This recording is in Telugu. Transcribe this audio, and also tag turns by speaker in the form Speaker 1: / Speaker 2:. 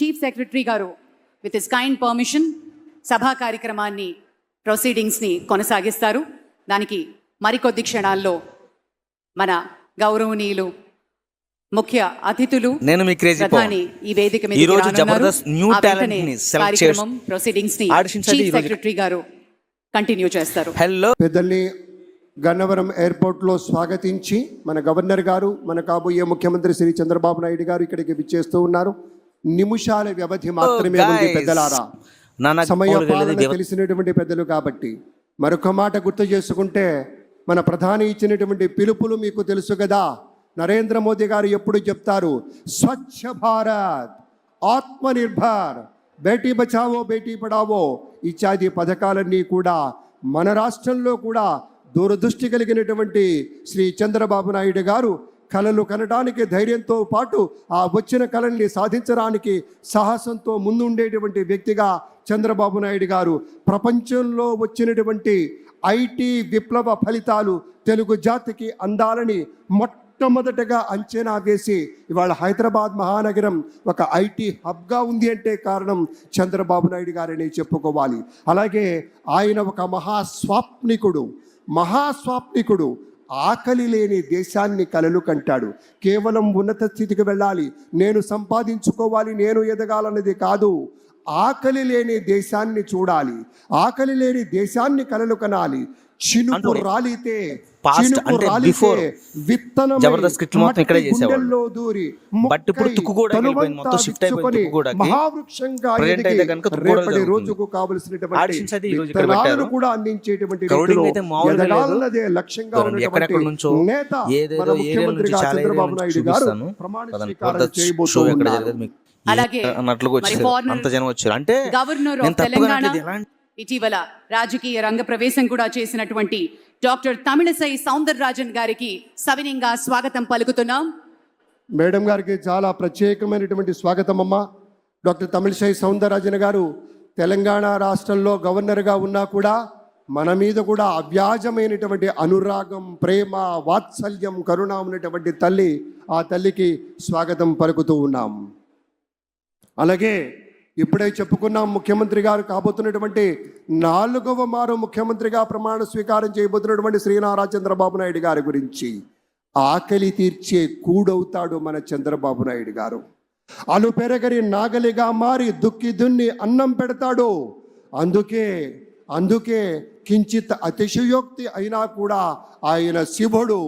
Speaker 1: చీఫ్ సెక్రటరీ గారు విత్ హిస్ కైండ్ పర్మిషన్ సభా కార్యక్రమాన్ని ప్రొసీడింగ్స్ని కొనసాగిస్తారు. దానికి మరికొద్ది క్షణాల్లో మన గౌరవనీయులు ముఖ్య అతిథులు
Speaker 2: నేను మీ క్రేజీ
Speaker 1: ప్రధాని ఈ వేదిక మీద
Speaker 2: ఈ రోజు జబర్దస్త్ న్యూ టాలెంట్ ని సెలెక్ట్ చేసి
Speaker 1: ప్రొసీడింగ్స్ ని
Speaker 2: ఆడిషన్స్ అయితే
Speaker 1: చీఫ్ సెక్రటరీ గారు కంటిన్యూ చేస్తారు.
Speaker 2: హలో
Speaker 3: పెద్దల్ని గన్నవరం ఎయిర్పోర్ట్లో స్వాగతించి మన గవర్నర్ గారు, మన కాబోయే ముఖ్యమంత్రి శ్రీ చంద్రబాబు నాయుడు గారు ఇక్కడికి విచ్చేస్తూ ఉన్నారు. నిమిషాల వ్యవధి మాత్రమే ఉంది పెద్దలారా. సమయ పాలన తెలిసినటువంటి పెద్దలు కాబట్టి మరొక మాట గుర్తు చేసుకుంటే, మన ప్రధాని ఇచ్చినటువంటి పిలుపులు మీకు తెలుసు కదా. నరేంద్ర మోదీ గారు ఎప్పుడు చెప్తారు, స్వచ్ఛ భారత్, ఆత్మనిర్భర్, బేటీ బచావో బేటీ పడావో ఇత్యాది పథకాలన్నీ కూడా మన రాష్ట్రంలో కూడా దూరదృష్టి కలిగినటువంటి శ్రీ చంద్రబాబు నాయుడు గారు కళలు కనడానికి ధైర్యంతో పాటు ఆ వచ్చిన కళల్ని సాధించడానికి సాహసంతో ముందుండేటువంటి వ్యక్తిగా చంద్రబాబు నాయుడు గారు ప్రపంచంలో వచ్చినటువంటి ఐటీ విప్లవ ఫలితాలు తెలుగు జాతికి అందాలని మొట్టమొదటగా అంచనా వేసి ఇవాళ హైదరాబాద్ మహానగరం ఒక ఐటీ హబ్గా ఉంది అంటే కారణం చంద్రబాబు నాయుడు గారని చెప్పుకోవాలి. అలాగే ఆయన ఒక మహాస్వాప్నికుడు. ఆకలి లేని దేశాన్ని కలలు కంటాడు. కేవలం ఉన్నత స్థితికి వెళ్ళాలి, నేను సంపాదించుకోవాలి, నేను ఎదగాలన్నది కాదు. ఆకలి లేని దేశాన్ని చూడాలి, ఆకలి లేని దేశాన్ని కలలు కనాలి. చినుకు రాలితే విత్తనం మహావృక్షంగా రేపటి రోజుకు కావలసినటువంటి కూడా అందించేటువంటి లక్ష్యంగా ఉన్నటువంటి నేత మన ముఖ్యమంత్రిగా చంద్రబాబు నాయుడు గారు ప్రమాణ స్వీకారం చేయబోతున్నారు.
Speaker 1: అలాగే గవర్నర్ ఆఫ్ తెలంగాణ ఇటీవల రాజకీయ రంగ ప్రవేశం కూడా చేసినటువంటి డాక్టర్ తమిళసై సౌందరరాజన్ గారికి సవినయంగా స్వాగతం పలుకుతున్నాం.
Speaker 3: మేడం గారికి చాలా ప్రత్యేకమైనటువంటి స్వాగతం అమ్మా. డాక్టర్ తమిళసై సౌందరరాజన్ గారు తెలంగాణ రాష్ట్రంలో గవర్నర్గా ఉన్నా కూడా మన మీద కూడా అవ్యాజమైనటువంటి అనురాగం, ప్రేమ, వాత్సల్యం, కరుణ ఉన్నటువంటి తల్లి. ఆ తల్లికి స్వాగతం పలుకుతూ ఉన్నాం. అలాగే ఇప్పుడే చెప్పుకున్నాం, ముఖ్యమంత్రి గారు కాబోతున్నటువంటి 4వ మారు ముఖ్యమంత్రిగా ప్రమాణ స్వీకారం చేయబోతున్నటువంటి శ్రీ నారా చంద్రబాబు నాయుడు గారి గురించి. ఆకలి తీర్చే కూడవుతాడు మన చంద్రబాబు నాయుడు గారు. అలు పెరగరి నాగలిగా మారి దుక్కి దున్ని అన్నం పెడతాడు. అందుకే కించిత్ అతిశయోక్తి అయినా కూడా ఆయన శివుడు.